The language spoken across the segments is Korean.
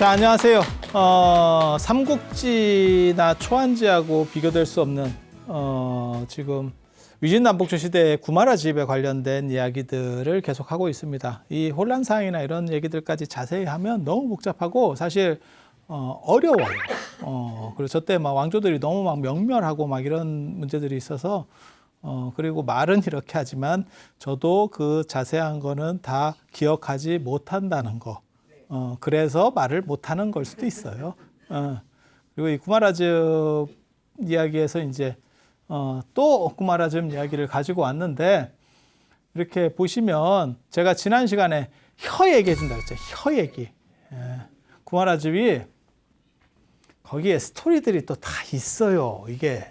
자, 안녕하세요. 삼국지나 초안지하고 비교될 수 없는 지금 위진남북조 시대의 구마라 집에 관련된 이야기들을 계속하고 있습니다. 이 혼란사항이나 이런 얘기들까지 자세히 하면 너무 복잡하고 사실 어려워요. 그리고 저때 막 왕조들이 너무 막 명멸하고 막 이런 문제들이 있어서 그리고 말은 이렇게 하지만 저도 그 자세한 거는 다 기억하지 못한다는 거. 그래서 말을 못하는 걸 수도 있어요. 그리고 이 구마라즙 이야기에서 이제 또 구마라즙 이야기를 가지고 왔는데 이렇게 보시면 제가 지난 시간에 혀 얘기해준다 그랬죠. 혀 얘기. 구마라즙이 거기에 스토리들이 또 다 있어요. 이게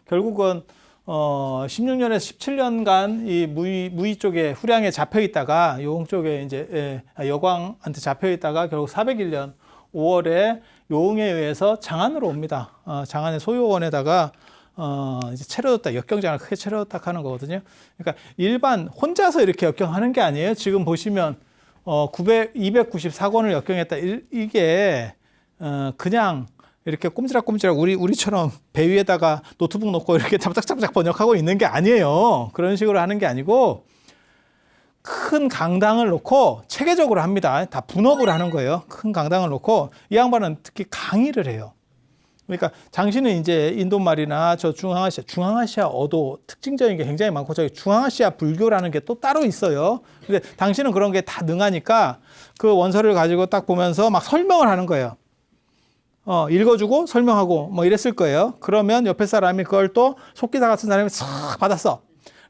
결국은 16년에서 17년간 이 무의 쪽에 후량에 잡혀 있다가 요홍 쪽에 이제 여광한테 잡혀 있다가 결국 401년 5월에 요홍에 의해서 장안으로 옵니다. 장안의 소요원에다가 이제 채려뒀다, 역경장을 크게 채려뒀다 하는 거거든요. 그러니까 일반 혼자서 이렇게 역경하는 게 아니에요. 지금 보시면 294권을 역경했다. 이게 그냥 이렇게 꼼지락꼼지락 우리처럼 배 위에다가 노트북 놓고 이렇게 잡작잡작 번역하고 있는 게 아니에요. 그런 식으로 하는 게 아니고 큰 강당을 놓고 체계적으로 합니다. 다 분업을 하는 거예요. 큰 강당을 놓고 이 양반은 특히 강의를 해요. 그러니까 당신은 이제 인도말이나 저 중앙아시아 어도 특징적인 게 굉장히 많고 저기 중앙아시아 불교라는 게 또 따로 있어요. 근데 당신은 그런 게 다 능하니까 그 원서를 가지고 딱 보면서 막 설명을 하는 거예요. 읽어주고 설명하고 뭐 이랬을 거예요. 그러면 옆에 사람이 그걸 또 속기사 같은 사람이 싹 받았어.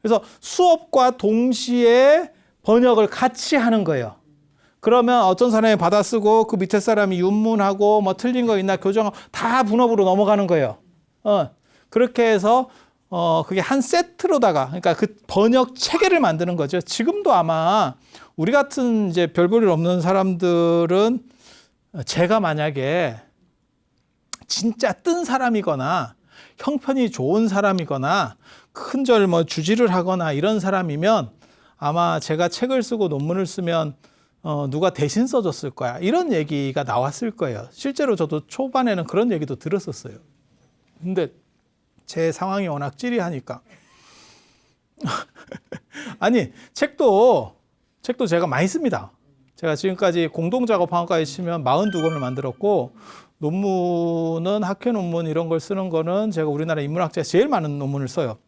그래서 수업과 동시에 번역을 같이 하는 거예요. 그러면 어떤 사람이 받아쓰고 그 밑에 사람이 윤문하고 뭐 틀린 거 있나 교정하고 다 분업으로 넘어가는 거예요. 그렇게 해서 그게 한 세트로다가 그러니까 그 번역 체계를 만드는 거죠. 지금도 아마 우리 같은 이제 별 볼 일 없는 사람들은 제가 만약에 진짜 뜬 사람이거나 형편이 좋은 사람이거나 큰절 뭐 주지를 하거나 이런 사람이면 아마 제가 책을 쓰고 논문을 쓰면 누가 대신 써줬을 거야. 이런 얘기가 나왔을 거예요. 실제로 저도 초반에는 그런 얘기도 들었었어요. 근데 제 상황이 워낙 찌리하니까. 아니, 책도 제가 많이 씁니다. 제가 지금까지 공동작업학원까지 치면 42권을 만들었고 논문은 학회 논문 이런 걸 쓰는 거는 제가 우리나라 인문학자에 제일 많은 논문을 써요.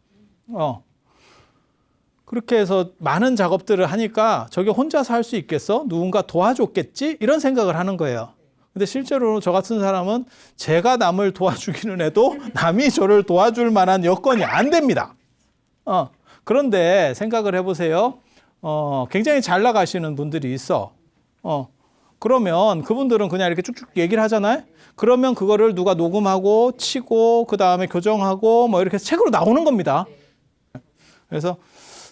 그렇게 해서 많은 작업들을 하니까 저게 혼자서 할 수 있겠어? 누군가 도와줬겠지? 이런 생각을 하는 거예요. 근데 실제로 저 같은 사람은 제가 남을 도와주기는 해도 남이 저를 도와줄 만한 여건이 안 됩니다. 그런데 생각을 해보세요. 굉장히 잘 나가시는 분들이 있어. 그러면 그분들은 그냥 이렇게 쭉쭉 얘기를 하잖아요. 그러면 그거를 누가 녹음하고 치고 그 다음에 교정하고 뭐 이렇게 책으로 나오는 겁니다. 그래서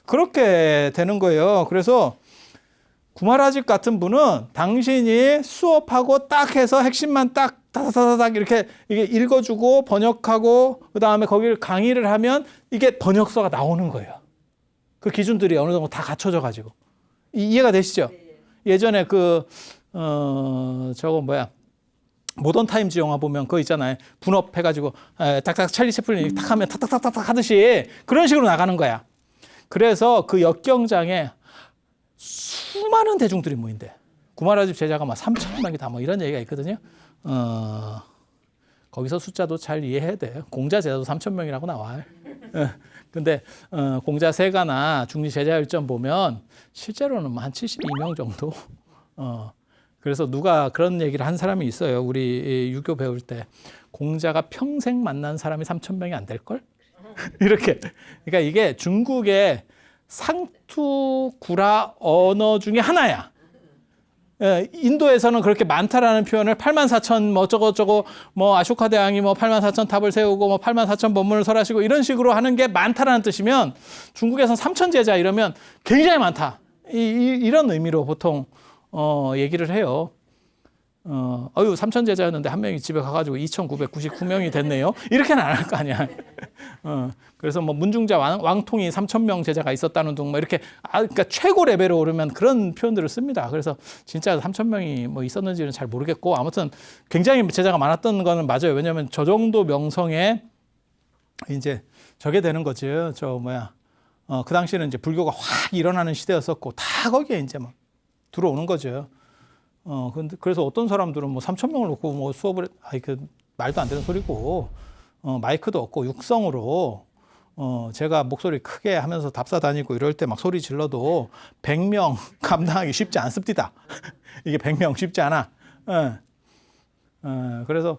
그렇게 되는 거예요. 그래서 구마라집 같은 분은 당신이 수업하고 딱 해서 핵심만 딱 다다다닥 이렇게 이게 읽어주고 번역하고 그 다음에 거기를 강의를 하면 이게 번역서가 나오는 거예요. 그 기준들이 어느 정도 다 갖춰져 가지고 이해가 되시죠? 예전에 저거 뭐야 모던 타임즈 영화 보면 그거 있잖아요. 분업 해가지고 딱딱 찰리 채플린이 탁 하면 탁탁탁탁 하듯이 그런 식으로 나가는 거야. 그래서 그 역경장에 수많은 대중들이 모인대. 구마라집 제자가 막 3,000명이다 뭐 이런 얘기가 있거든요. 거기서 숫자도 잘 이해해야 돼요. 공자 제자도 3,000명이라고 나와요. 근데 공자 세가나 중리 제자열전 보면 실제로는 한 72명 정도. 그래서 누가 그런 얘기를 한 사람이 있어요. 우리 유교 배울 때 공자가 평생 만난 사람이 3,000명이 안 될걸? 이렇게. 그러니까 이게 중국의 상투 구라 언어 중에 하나야. 인도에서는 그렇게 많다라는 표현을 84,000 뭐 저거 뭐 아쇼카 대왕이 뭐 84,000 탑을 세우고 뭐 84,000 법문을 설하시고 이런 식으로 하는 게 많다라는 뜻이면 중국에서는 3,000 제자 이러면 굉장히 많다. 이런 의미로 보통 얘기를 해요. 어유 3천 제자였는데 한 명이 집에 가가지고 2,999명이 됐네요. 이렇게는 안 할 거 아니야. 그래서 뭐 문중자 왕통이 3,000명 제자가 있었다는 둥, 뭐 이렇게 그러니까 최고 레벨에 오르면 그런 표현들을 씁니다. 그래서 진짜 3,000명이 뭐 있었는지는 잘 모르겠고 아무튼 굉장히 제자가 많았던 거는 맞아요. 왜냐하면 저 정도 명성에 이제 저게 되는 거죠. 그 당시에는 이제 불교가 확 일어나는 시대였었고 다 거기에 이제 막 들어오는 거죠. 근데 그래서 어떤 사람들은 뭐 3,000명을 놓고 뭐 수업을 그 말도 안 되는 소리고 마이크도 없고 육성으로 제가 목소리 크게 하면서 답사 다니고 이럴 때 막 소리 질러도 100명 감당하기 쉽지 않습니다. 이게 100명 쉽지 않아. 그래서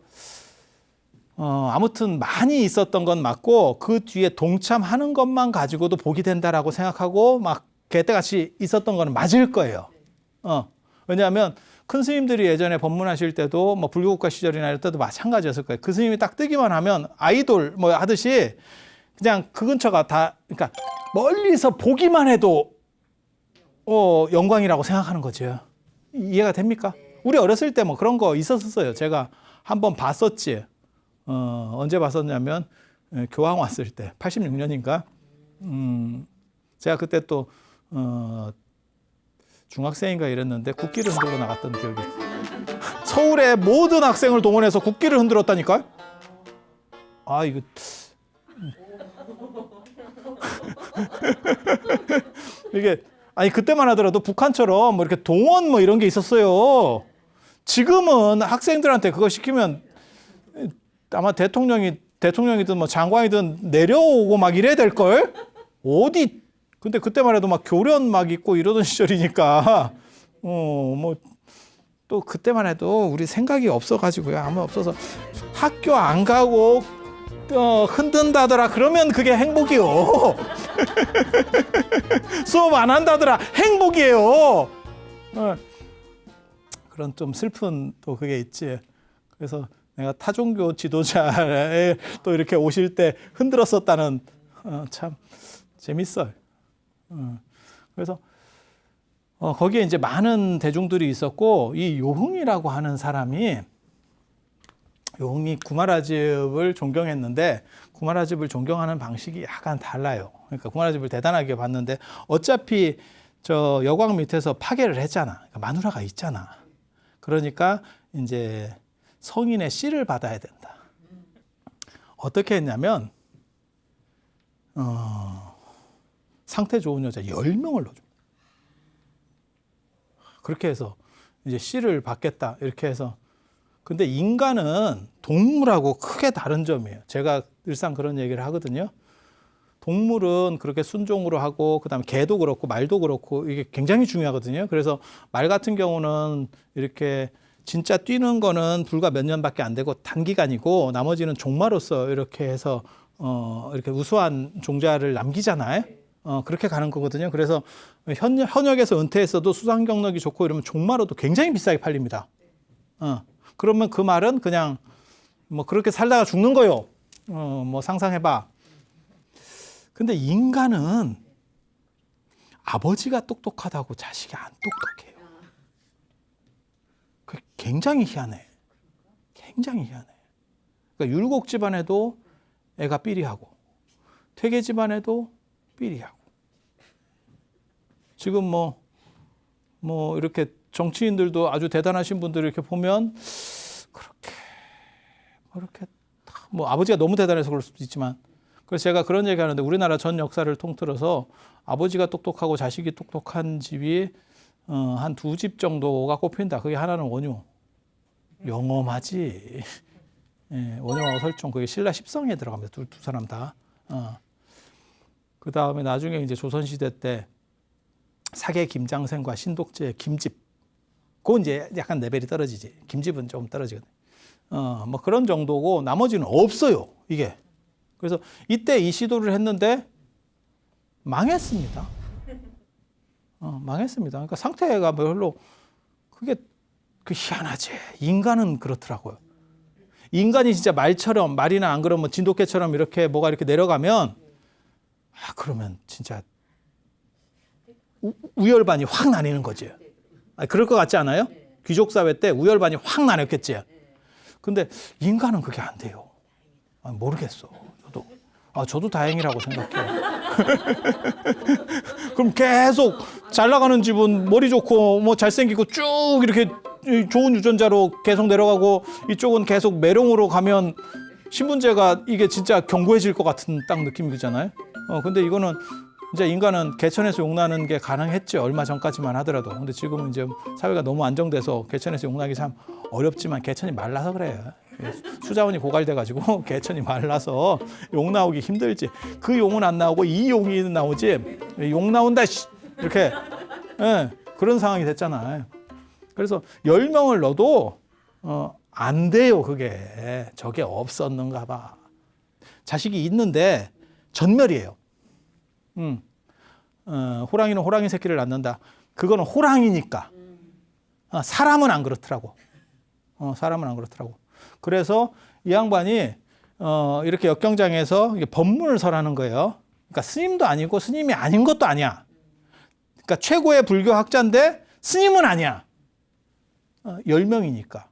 아무튼 많이 있었던 건 맞고 그 뒤에 동참하는 것만 가지고도 복이 된다라고 생각하고 막 개떼같이 있었던 거는 맞을 거예요. 왜냐하면 큰 스님들이 예전에 법문하실 때도 뭐 불교국가 시절이나 이럴 때도 마찬가지였을 거예요. 그 스님이 딱 뜨기만 하면 아이돌 뭐 하듯이 그냥 그 근처가 다 그러니까 멀리서 보기만 해도 영광이라고 생각하는 거죠. 이해가 됩니까? 우리 어렸을 때 뭐 그런 거 있었어요. 제가 한번 봤었지. 언제 봤었냐면 교황 왔을 때 86년인가 제가 그때 또 중학생인가 이랬는데 국기를 흔들고 나갔던 기억이 서울의 모든 학생을 동원해서 국기를 흔들었다니까요. 이거 이게 그때만 하더라도 북한처럼 뭐 이렇게 동원 뭐 이런 게 있었어요. 지금은 학생들한테 그거 시키면 아마 대통령이든 뭐 장관이든 내려오고 막 이래야 될 걸. 어디 근데 그때만 해도 막 교련 막 있고 이러던 시절이니까 뭐 또 그때만 해도 우리 생각이 없어가지고요. 아무 없어서 학교 안 가고 흔든다더라 그러면 그게 행복이요. 수업 안 한다더라 행복이에요. 그런 좀 슬픈 또 그게 있지. 그래서 내가 타종교 지도자에 또 이렇게 오실 때 흔들었었다는 참 재밌어요. 그래서 거기에 이제 많은 대중들이 있었고 이 요흥이라고 하는 사람이 요흥이 구마라집을 존경했는데 구마라집을 존경하는 방식이 약간 달라요. 그러니까 구마라집을 대단하게 봤는데 어차피 저 여광 밑에서 파괴를 했잖아. 그러니까 마누라가 있잖아. 그러니까 이제 성인의 씨를 받아야 된다. 어떻게 했냐면 상태 좋은 여자 10명을 넣어줘. 그렇게 해서 이제 씨를 받겠다 이렇게 해서 근데 인간은 동물하고 크게 다른 점이에요. 제가 늘상 그런 얘기를 하거든요. 동물은 그렇게 순종으로 하고 그다음에 개도 그렇고 말도 그렇고 이게 굉장히 중요하거든요. 그래서 말 같은 경우는 이렇게 진짜 뛰는 거는 불과 몇 년밖에 안 되고 단기간이고 나머지는 종마로서 이렇게 해서 이렇게 우수한 종자를 남기잖아요. 그렇게 가는 거거든요. 그래서 현역에서 은퇴했어도 수상 경력이 좋고 이러면 종마로도 굉장히 비싸게 팔립니다. 그러면 그 말은 그냥 뭐 그렇게 살다가 죽는 거요. 뭐 상상해봐. 근데 인간은 아버지가 똑똑하다고 자식이 안 똑똑해요. 그 굉장히 희한해. 굉장히 희한해. 그러니까 율곡 집안에도 애가 삐리하고 퇴계 집안에도 삐리하고 지금 뭐 이렇게 정치인들도 아주 대단하신 분들 이렇게 보면 그렇게 뭐 아버지가 너무 대단해서 그럴 수도 있지만 그래서 제가 그런 얘기 하는데 우리나라 전 역사를 통틀어서 아버지가 똑똑하고 자식이 똑똑한 집이 한 2집 정도가 꼽힌다. 그게 하나는 원효. 영험하지. 예, 원효하고 설종 그게 신라 십성에 들어갑니다. 두 사람 다. 그 다음에 나중에 이제 조선시대 때 사계 김장생과 신독제 김집. 그건 이제 약간 레벨이 떨어지지. 김집은 조금 떨어지거든. 뭐 그런 정도고 나머지는 없어요. 이게. 그래서 이때 이 시도를 했는데 망했습니다. 망했습니다. 그러니까 상태가 별로 그게 희한하지. 인간은 그렇더라고요. 인간이 진짜 말이나 안 그러면 진돗개처럼 이렇게 뭐가 이렇게 내려가면 그러면 진짜 우열반이 확 나뉘는 거지. 그럴 것 같지 않아요? 귀족 사회 때 우열반이 확 나눴겠지. 근데 인간은 그게 안 돼요. 모르겠어. 저도 다행이라고 생각해요. 그럼 계속 잘 나가는 집은 머리 좋고 뭐 잘생기고 쭉 이렇게 좋은 유전자로 계속 내려가고, 이쪽은 계속 매력으로 가면 신분제가 이게 진짜 견고해질 것 같은 딱 느낌이 들잖아요. 근데 이거는 이제 인간은 개천에서 용나는 게 가능했죠. 얼마 전까지만 하더라도. 근데 지금은 이제 사회가 너무 안정돼서 개천에서 용나기 참 어렵지만 개천이 말라서 그래요. 수자원이 고갈돼가지고 개천이 말라서 용 나오기 힘들지. 그 용은 안 나오고 이 용이 나오지. 용 나온다 이렇게 그런 상황이 됐잖아요. 그래서 10명을 넣어도 안 돼요. 그게 저게 없었는가 봐. 자식이 있는데 전멸이에요. 호랑이는 호랑이 새끼를 낳는다. 그거는 호랑이니까. 사람은 안 그렇더라고. 사람은 안 그렇더라고. 그래서 이 양반이 이렇게 역경장에서 법문을 설하는 거예요. 그러니까 스님도 아니고 스님이 아닌 것도 아니야. 그러니까 최고의 불교 학자인데 스님은 아니야. 10명이니까.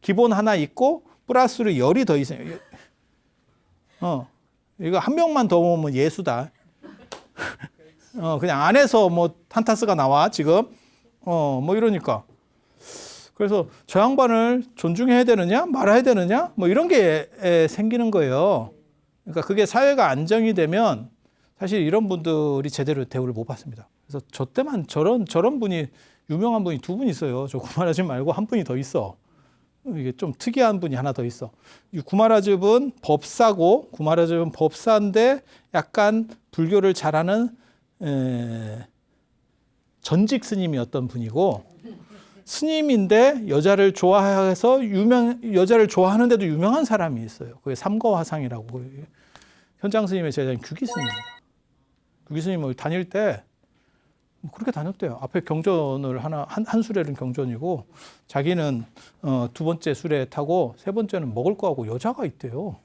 기본 하나 있고 플러스로 10이 더 있어요. 이거 한 명만 더 오면 예수다. 그냥 안에서 뭐 한타스가 나와 지금. 뭐 이러니까. 그래서 저 양반을 존중해야 되느냐 말아야 되느냐 뭐 이런 게 생기는 거예요. 그러니까 그게 사회가 안정이 되면 사실 이런 분들이 제대로 대우를 못 받습니다. 그래서 저 때만 저런 분이, 유명한 분이 2분 있어요. 저 구마라즈 말고 한 분이 더 있어. 이게 좀 특이한 분이 하나 더 있어. 이 구마라즈는 법사고, 구마라즈는 법사인데 약간 불교를 잘하는 전직 스님이었던 분이고, 스님인데 여자를 좋아해서 여자를 좋아하는데도 유명한 사람이 있어요. 그게 삼거화상이라고. 현장 스님의 제자인 규기 스님입니다. 규기 스님을 다닐 때 그렇게 다녔대요. 앞에 경전을 한 수레는 경전이고, 자기는 2번째 수레 타고 3번째는 먹을 거하고 여자가 있대요.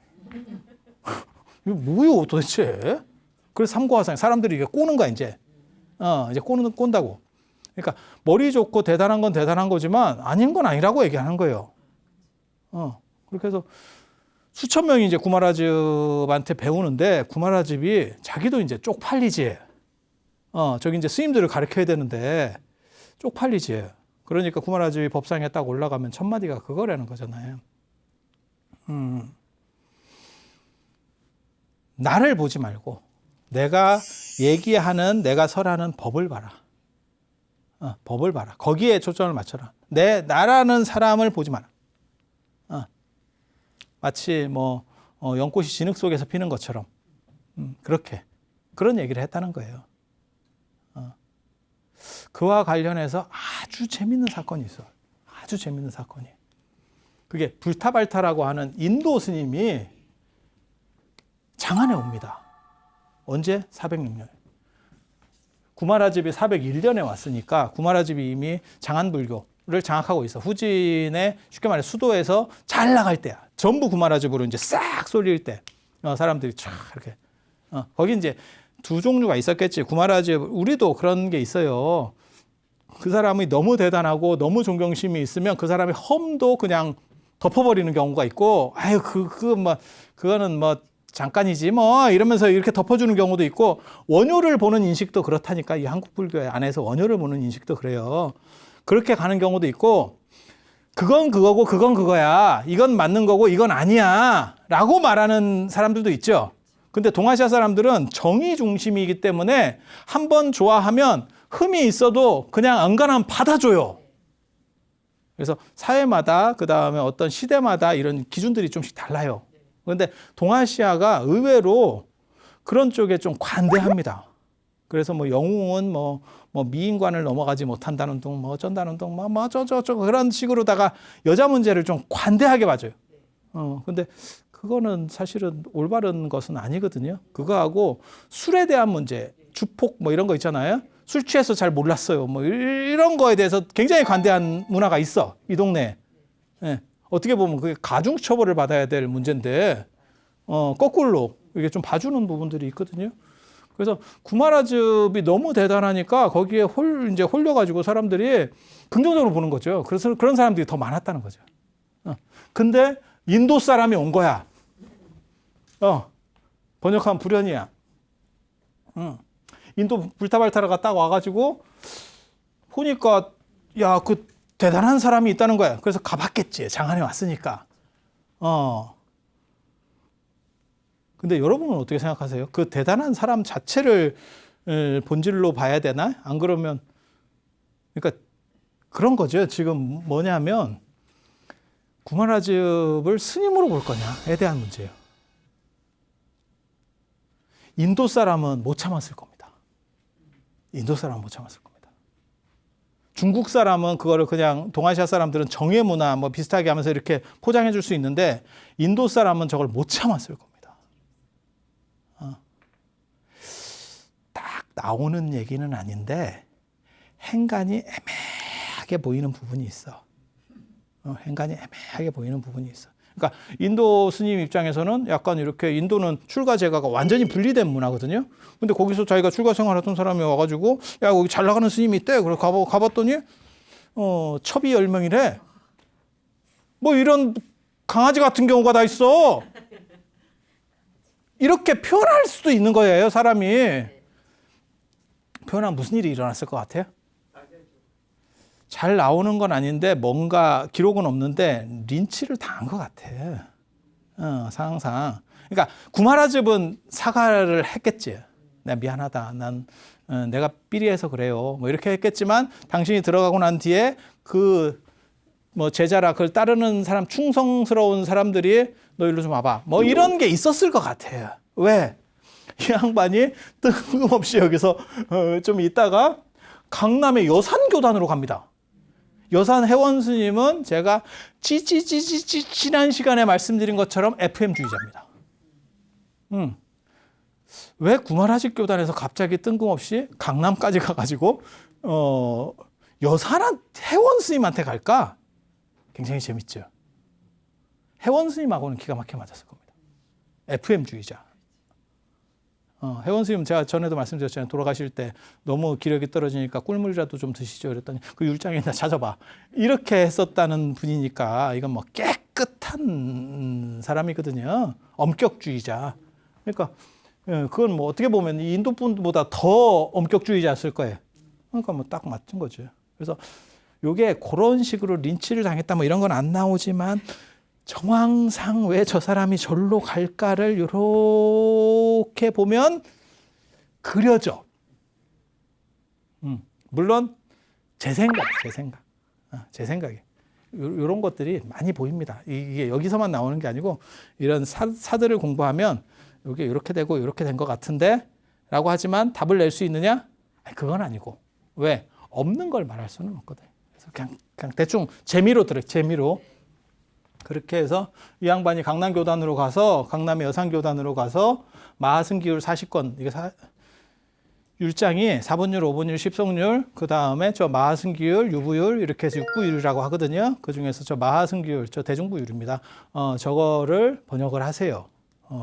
이거 뭐요 도대체? 그래서 삼거화상, 사람들이 이게 꼬는 거야 이제. 이제 꼰다고. 그러니까 머리 좋고 대단한 건 대단한 거지만 아닌 건 아니라고 얘기하는 거예요. 그렇게 해서 수천 명이 이제 구마라즈한테 배우는데, 구마라즈이 자기도 이제 쪽팔리지. 저기 이제 스님들을 가르쳐야 되는데 쪽팔리지. 그러니까 구마라즈 법상에 딱 올라가면 첫 마디가 그거라는 거잖아요. 나를 보지 말고 내가 얘기하는, 내가 설하는 법을 봐라. 법을 봐라. 거기에 초점을 맞춰라. 나라는 사람을 보지 마라. 마치 뭐 연꽃이 진흙 속에서 피는 것처럼 그렇게 그런 얘기를 했다는 거예요. 그와 관련해서 아주 재밌는 사건이 있어요. 아주 재밌는 사건이. 그게 불타발타라고 하는 인도 스님이 장안에 옵니다. 언제? 406년. 구마라즈비 401년에 왔으니까 구마라즈비 이미 장안불교를 장악하고 있어. 후진의 쉽게 말해 수도에서 잘 나갈 때야. 전부 구마라즈부로 이제 싹 쏠릴 때 사람들이 쫙 이렇게. 거기 이제 2 종류가 있었겠지. 구마라즈, 우리도 그런 게 있어요. 그 사람이 너무 대단하고 너무 존경심이 있으면 그 사람의 험도 그냥 덮어버리는 경우가 있고, 그거는 뭐 잠깐이지 뭐 이러면서 이렇게 덮어주는 경우도 있고, 원효를 보는 인식도 그렇다니까. 이 한국 불교 안에서 원효를 보는 인식도 그래요. 그렇게 가는 경우도 있고, 그건 그거고 그건 그거야, 이건 맞는 거고 이건 아니야 라고 말하는 사람들도 있죠. 근데 동아시아 사람들은 정의 중심이기 때문에 한번 좋아하면 흠이 있어도 그냥 안간하면 받아줘요. 그래서 사회마다, 그 다음에 어떤 시대마다 이런 기준들이 좀씩 달라요. 그런데 동아시아가 의외로 그런 쪽에 좀 관대합니다. 그래서 뭐 영웅은 뭐 미인관을 넘어가지 못한다는 둥, 뭐 어쩐다는 둥, 그런 식으로다가 여자 문제를 좀 관대하게 봐줘요. 근데 그거는 사실은 올바른 것은 아니거든요. 그거하고 술에 대한 문제, 주폭 뭐 이런 거 있잖아요. 술 취해서 잘 몰랐어요. 뭐 이런 거에 대해서 굉장히 관대한 문화가 있어, 이 동네에. 예. 어떻게 보면 그게 가중 처벌을 받아야 될 문제인데 거꾸로 이게 좀 봐주는 부분들이 있거든요. 그래서 구마라즙이 너무 대단하니까 거기에 이제 홀려가지고 사람들이 긍정적으로 보는 거죠. 그래서 그런 사람들이 더 많았다는 거죠. 근데 인도 사람이 온 거야. 번역하면 불현이야. 인도 불타발타라가 딱 와가지고 보니까 야, 그 대단한 사람이 있다는 거야. 그래서 가봤겠지. 장안에 왔으니까. 근데 여러분은 어떻게 생각하세요? 그 대단한 사람 자체를 본질로 봐야 되나? 안 그러면, 그러니까 그런 거죠. 지금 뭐냐면 구마라즙을 스님으로 볼 거냐에 대한 문제예요. 인도 사람은 못 참았을 겁니다. 인도 사람은 못 참았을 겁니다. 중국 사람은 그거를 그냥 동아시아 사람들은 정예 문화 뭐 비슷하게 하면서 이렇게 포장해 줄 수 있는데 인도 사람은 저걸 못 참았을 겁니다. 딱 나오는 얘기는 아닌데 행간이 애매하게 보이는 부분이 있어. 행간이 애매하게 보이는 부분이 있어. 그러니까 인도 스님 입장에서는 약간 이렇게 인도는 출가 제가가 완전히 분리된 문화거든요. 근데 거기서 자기가 출가 생활했던 사람이 와가지고 야 거기 잘 나가는 스님이 있대. 그래서 가봤더니 첩이 10명이래. 뭐 이런 강아지 같은 경우가 다 있어. 이렇게 표현할 수도 있는 거예요. 사람이. 표현하면 무슨 일이 일어났을 것 같아요? 잘 나오는 건 아닌데 뭔가 기록은 없는데 린치를 당한 것 같아. 상상. 그러니까 구마라즙은 사과를 했겠지. 내가 미안하다. 난 내가 삐리해서 그래요. 뭐 이렇게 했겠지만 당신이 들어가고 난 뒤에 그 뭐 제자라 그걸 따르는 사람 충성스러운 사람들이 너 일로 좀 와봐. 뭐 이런 게 있었을 것 같아요. 왜? 이 양반이 뜬금없이 여기서 좀 있다가 강남의 여산교단으로 갑니다. 여산 회원 스님은 제가 지난 시간에 말씀드린 것처럼 FM주의자입니다. 왜 구마라집 교단에서 갑자기 뜬금없이 강남까지 가가지고 여산 회원 스님한테 갈까? 굉장히 재밌죠. 회원 스님하고는 기가 막히게 맞았을 겁니다. FM주의자. 회원 스님 제가 전에도 말씀드렸잖아요. 돌아가실 때 너무 기력이 떨어지니까 꿀물이라도 좀 드시죠. 그랬더니 그 율장에다 찾아봐. 이렇게 했었다는 분이니까 이건 뭐 깨끗한 사람이거든요. 엄격주의자. 그러니까 그건 뭐 어떻게 보면 인도 분보다 더 엄격주의자였을 거예요. 그러니까 뭐 딱 맞춘 거죠. 그래서 요게 그런 식으로 린치를 당했다 뭐 이런 건 안 나오지만 정황상 왜 저 사람이 절로 갈까를 이렇게 보면 그려져. 물론 제 생각에 이런 것들이 많이 보입니다. 이게 여기서만 나오는 게 아니고 이런 사들을 공부하면 이게 이렇게 되고 이렇게 된 것 같은데 라고 하지만 답을 낼 수 있느냐? 아니, 그건 아니고. 왜? 없는 걸 말할 수는 없거든. 그래서 그냥 대충 재미로 그렇게 해서 이 양반이 강남교단으로 가서 강남의 여산교단으로 가서 마하승기율 40권 이게 율장이 4분율, 5분율, 10성율 그 다음에 저 마하승기율, 유부율 이렇게 해서 6부율이라고 하거든요. 그 중에서 저 마하승기율 저 대중부율입니다. 저거를 번역을 하세요.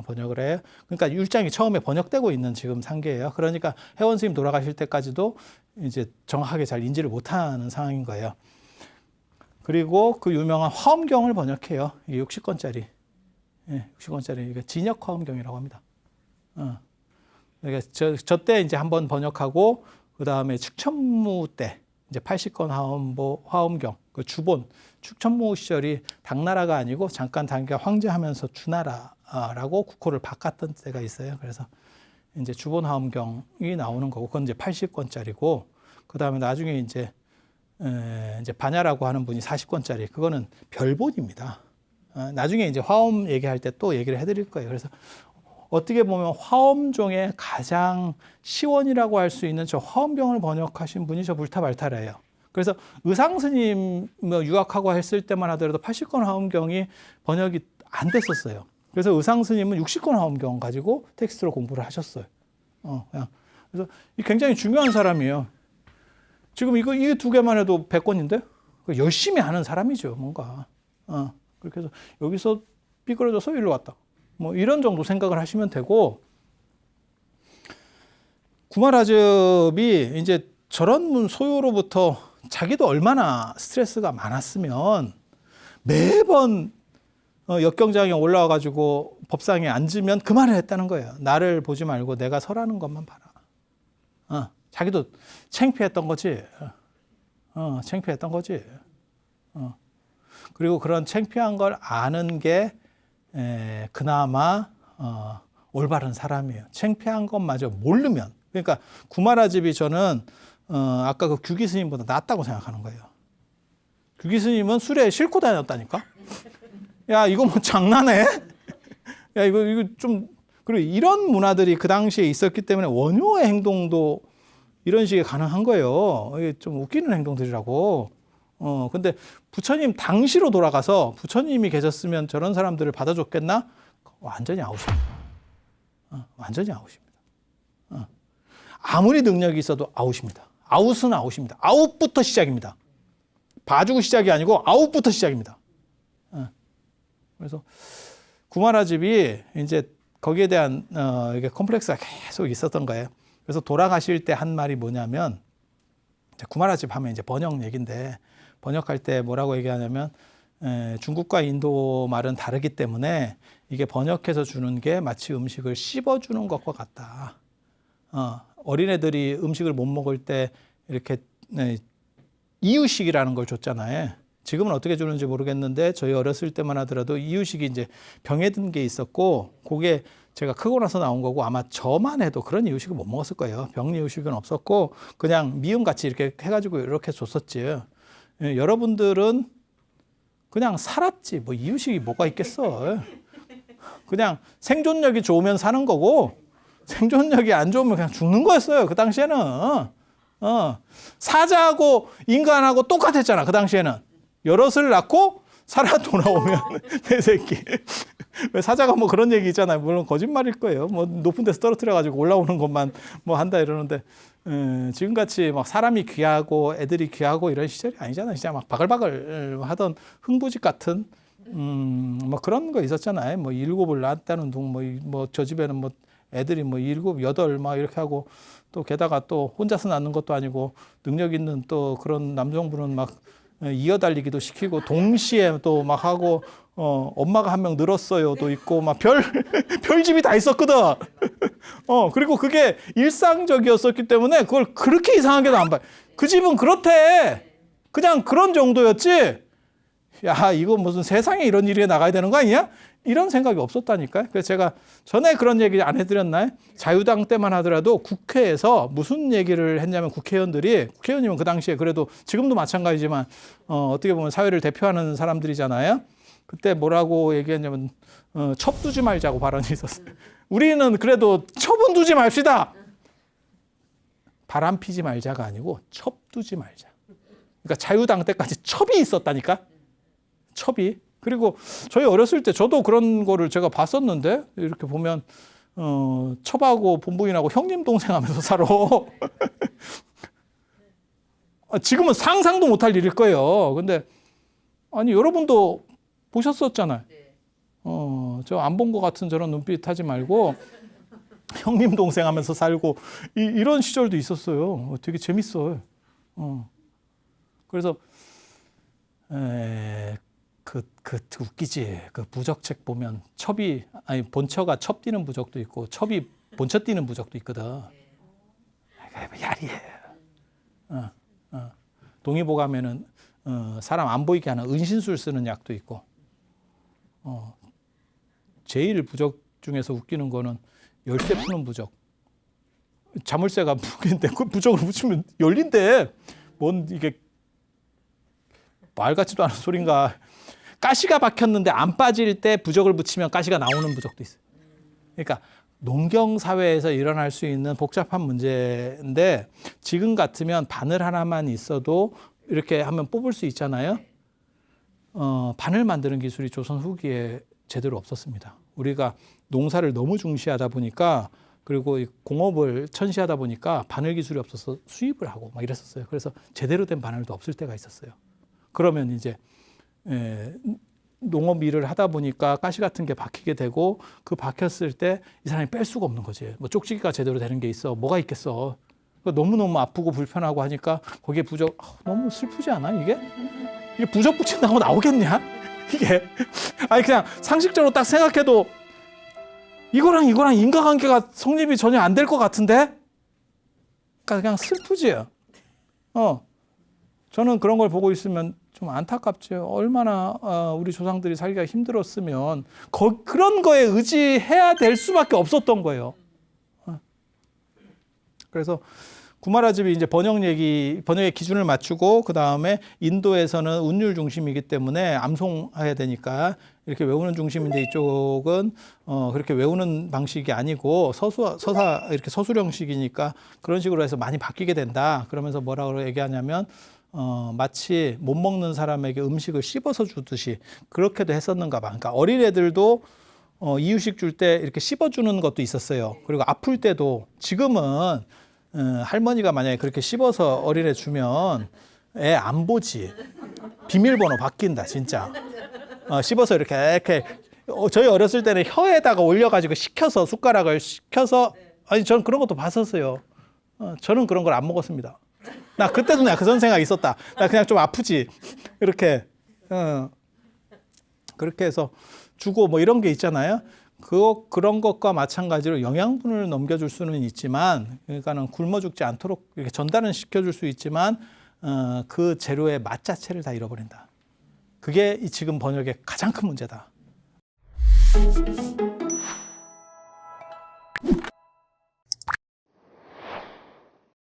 번역을 해요. 그러니까 율장이 처음에 번역되고 있는 지금 상계예요. 그러니까 회원 스님 돌아가실 때까지도 이제 정확하게 잘 인지를 못하는 상황인 거예요. 그리고 그 유명한 화엄경을 번역해요. 60권짜리. 60권짜리. 이게 진역 화엄경이라고 합니다. 그러니까 저때 이제 한번 번역하고, 그 다음에 축천무 때, 이제 80권 화엄경, 그 주본, 축천무 시절이 당나라가 아니고 잠깐 당기가 황제하면서 주나라라고 국호를 바꿨던 때가 있어요. 그래서 이제 주본 화엄경이 나오는 거고, 그건 이제 80권짜리고, 그 다음에 나중에 이제 반야라고 하는 분이 40권짜리, 그거는 별본입니다. 나중에 이제 화엄 얘기할 때 또 얘기를 해드릴 거예요. 그래서 어떻게 보면 화엄종의 가장 시원이라고 할 수 있는 저 화엄경을 번역하신 분이 저 불타발타라예요. 그래서 의상스님 유학하고 했을 때만 하더라도 80권 화엄경이 번역이 안 됐었어요. 그래서 의상스님은 60권 화엄경 가지고 텍스트로 공부를 하셨어요. 그래서 굉장히 중요한 사람이에요. 지금 이 두 개만 해도 100권인데 열심히 하는 사람이죠, 뭔가. 그렇게 해서 여기서 삐그러져서 일로 왔다. 뭐 이런 정도 생각을 하시면 되고, 구마라즙이 이제 저런 소요로부터 자기도 얼마나 스트레스가 많았으면 매번 역경장에 올라와가지고 법상에 앉으면 그 말을 했다는 거예요. 나를 보지 말고 내가 설하는 것만 봐라. 자기도 창피했던 거지. 창피했던 거지. 그리고 그런 창피한 걸 아는 게 그나마 올바른 사람이에요. 창피한 것마저 모르면. 그러니까 구마라집이 저는 아까 그 규기 스님보다 낫다고 생각하는 거예요. 규기 스님은 술에 싣고 다녔다니까. 야, 이거 뭐 장난해? 야, 이거 좀, 그리고 이런 문화들이 그 당시에 있었기 때문에 원효의 행동도 이런 식이 가능한 거예요. 이게 좀 웃기는 행동들이라고. 근데 부처님 당시로 돌아가서 부처님이 계셨으면 저런 사람들을 받아줬겠나? 완전히 아웃입니다. 완전히 아웃입니다. 아무리 능력이 있어도 아웃입니다. 아웃은 아웃입니다. 아웃부터 시작입니다. 봐주고 시작이 아니고 아웃부터 시작입니다. 그래서 구마라집이 이제 거기에 대한 이게 컴플렉스가 계속 있었던 거예요. 그래서 돌아가실 때 한 말이 뭐냐면, 구마라집 하면 이제 번역 얘기인데, 번역할 때 뭐라고 얘기하냐면, 중국과 인도 말은 다르기 때문에 이게 번역해서 주는 게 마치 음식을 씹어주는 것과 같다. 어린애들이 음식을 못 먹을 때 이렇게 이유식이라는 걸 줬잖아요. 지금은 어떻게 주는지 모르겠는데 저희 어렸을 때만 하더라도 이유식이 이제 병에 든 게 있었고, 그게 제가 크고 나서 나온 거고, 아마 저만 해도 그런 이유식을 못 먹었을 거예요. 병 이유식은 없었고 그냥 미음같이 이렇게 해가지고 이렇게 줬었지. 여러분들은 그냥 살았지. 뭐 이유식이 뭐가 있겠어. 그냥 생존력이 좋으면 사는 거고, 생존력이 안 좋으면 그냥 죽는 거였어요. 그 당시에는. 사자하고 인간하고 똑같았잖아. 그 당시에는. 여럿을 낳고 살아 돌아오면 내 새끼. 왜 사자가 뭐 그런 얘기 있잖아요. 물론 거짓말일 거예요. 뭐 높은 데서 떨어뜨려가지고 올라오는 것만 뭐 한다 이러는데, 지금같이 막 사람이 귀하고 애들이 귀하고 이런 시절이 아니잖아요. 진짜 막 바글바글 하던 흥부집 같은 뭐 그런 거 있었잖아요. 뭐 7을 낳았다는 둥, 뭐 저 집에는 뭐 애들이 뭐 7, 8 막 이렇게 하고, 또 게다가 또 혼자서 낳는 것도 아니고 능력 있는 또 그런 남성분은 막 이어달리기도 시키고 동시에 또 막 하고, 엄마가 한 명 늘었어요도 있고 막 별집이 다 있었거든. 그리고 그게 일상적이었었기 때문에 그걸 그렇게 이상하게도 안 봐요. 그 집은 그렇대. 그냥 그런 정도였지. 야, 이거 무슨 세상에 이런 일이 나가야 되는 거 아니야? 이런 생각이 없었다니까요. 그래서 제가 전에 그런 얘기 안 해드렸나요? 자유당 때만 하더라도 국회에서 무슨 얘기를 했냐면, 국회의원이면 그 당시에 그래도 지금도 마찬가지지만 어떻게 보면 사회를 대표하는 사람들이잖아요. 그때 뭐라고 얘기했냐면 첩 두지 말자고 발언이 있었어요. 우리는 그래도 첩은 두지 맙시다. 바람 피지 말자가 아니고 첩 두지 말자. 그러니까 자유당 때까지 첩이 있었다니까. 첩이. 그리고 저희 어렸을 때 저도 그런 거를 제가 봤었는데, 이렇게 보면 첩하고 본부인하고 형님 동생 하면서 살아. 지금은 상상도 못할 일일 거예요. 근데 아니 여러분도 보셨었잖아요. 저 안 본 것 같은 저런 눈빛 하지 말고 형님 동생 하면서 살고 이런 시절도 있었어요. 되게 재밌어요. 그래서 웃기지. 그 부적책 보면 본처가 첩 뛰는 부적도 있고 첩이 본처 뛰는 부적도 있거든. 야리해. 동의보감에는 사람 안 보이게 하는 은신술 쓰는 약도 있고. 제일 부적 중에서 웃기는 거는 열쇠 푸는 부적. 자물쇠가 무게인데 그 부적을 붙이면 열린대. 뭔 이게 말 같지도 않은 소린가. 가시가 박혔는데 안 빠질 때 부적을 붙이면 가시가 나오는 부적도 있어요. 그러니까 농경 사회에서 일어날 수 있는 복잡한 문제인데, 지금 같으면 바늘 하나만 있어도 이렇게 하면 뽑을 수 있잖아요. 바늘 만드는 기술이 조선 후기에 제대로 없었습니다. 우리가 농사를 너무 중시하다 보니까, 그리고 공업을 천시하다 보니까 바늘 기술이 없어서 수입을 하고 막 이랬었어요. 그래서 제대로 된 바늘도 없을 때가 있었어요. 그러면 이제 농업 일을 하다 보니까 가시 같은 게 박히게 되고 그 박혔을 때 이 사람이 뺄 수가 없는 거지. 뭐 쪽지기가 제대로 되는 게 있어. 뭐가 있겠어. 너무너무 아프고 불편하고 하니까 거기에 부적, 너무 슬프지 않아 이게? 이게 부적 붙인다고 나오겠냐? 이게 아니 그냥 상식적으로 딱 생각해도 이거랑 인과관계가 성립이 전혀 안 될 것 같은데? 그러니까 그냥 슬프지. 저는 그런 걸 보고 있으면 좀 안타깝지. 얼마나 우리 조상들이 살기가 힘들었으면 그런 거에 의지해야 될 수밖에 없었던 거예요. 그래서 구마라집이 이제 번역의 기준을 맞추고 그 다음에 인도에서는 운율 중심이기 때문에 암송해야 되니까 이렇게 외우는 중심인데 이쪽은 그렇게 외우는 방식이 아니고 서사 이렇게 서술형식이니까 그런 식으로 해서 많이 바뀌게 된다. 그러면서 뭐라고 얘기하냐면 마치 못 먹는 사람에게 음식을 씹어서 주듯이 그렇게도 했었는가 봐. 그러니까 어린애들도 이유식 줄 때 이렇게 씹어주는 것도 있었어요. 그리고 아플 때도 지금은 할머니가 만약에 그렇게 씹어서 어린애 주면 애 안 보지. 비밀번호 바뀐다 진짜. 씹어서 이렇게 저희 어렸을 때는 혀에다가 올려가지고 식혀서 숟가락을 식혀서 아니 저는 그런 것도 봤었어요. 저는 그런 걸 안 먹었습니다. 나 그때도 내가 그런 생각이 있었다. 나 그냥 좀 아프지. 이렇게 그렇게 해서 주고 뭐 이런 게 있잖아요. 그런 것과 마찬가지로 영양분을 넘겨줄 수는 있지만, 그러니까는 굶어 죽지 않도록 이렇게 전달은 시켜줄 수 있지만, 그 재료의 맛 자체를 다 잃어버린다. 그게 이 지금 번역의 가장 큰 문제다.